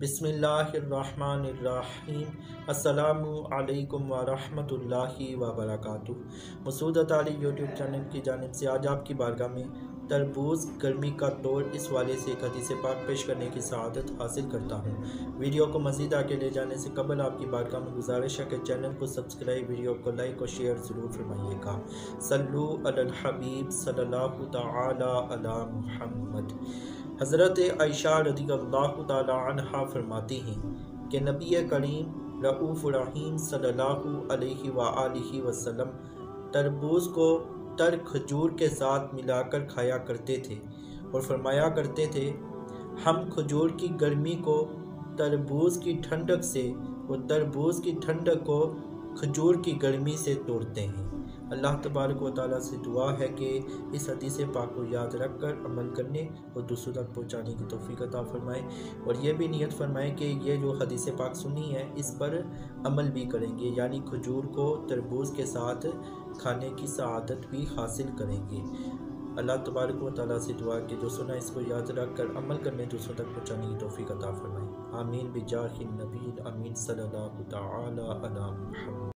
بسم اللہ الرحمن الرحیم۔ السلام علیکم ورحمۃ اللہ وبرکاتہ۔ مسعود اطاری یوٹیوب چینل کی جانب سے آج آپ کی بارگاہ میں تربوز گرمی کا توڑ اس والے سے ایک حدیث پاک پیش کرنے کی سعادت حاصل کرتا ہوں۔ ویڈیو کو مزید آگے لے جانے سے قبل آپ کی بارگاہ میں گزارش ہے کہ چینل کو سبسکرائب، ویڈیو کو لائک اور شیئر ضرور فرمائیے گا۔ صلو علی الحبیب صلی اللہ تعالی علی محمد۔ حضرت عائشہ رضی اللہ تعالی عنہ فرماتی ہیں کہ نبی کریم رؤوف الرحیم صلی اللہ علیہ وآلہ وسلم تربوز کو تر کھجور کے ساتھ ملا کر کھایا کرتے تھے اور فرمایا کرتے تھے، ہم کھجور کی گرمی کو تربوز کی ٹھنڈک سے اور تربوز کی ٹھنڈک کو کھجور کی گرمی سے توڑتے ہیں۔ اللہ تبارک و تعالیٰ سے دعا ہے کہ اس حدیث پاک کو یاد رکھ کر عمل کرنے اور دوسروں تک پہنچانے کی توفیق عطا فرمائے، اور یہ بھی نیت فرمائے کہ یہ جو حدیث پاک سنی ہے اس پر عمل بھی کریں گے، یعنی کھجور کو تربوز کے ساتھ کھانے کی سعادت بھی حاصل کریں گے۔ اللہ تبارک و تعالیٰ سے دعا کہ جو سنا اس کو یاد رکھ کر عمل کرنے دوسروں تک پہنچانے کی توفیق عطا فرمائے۔ آمین بجاہ النبی، آمین صلی اللہ تعالی علی محمد۔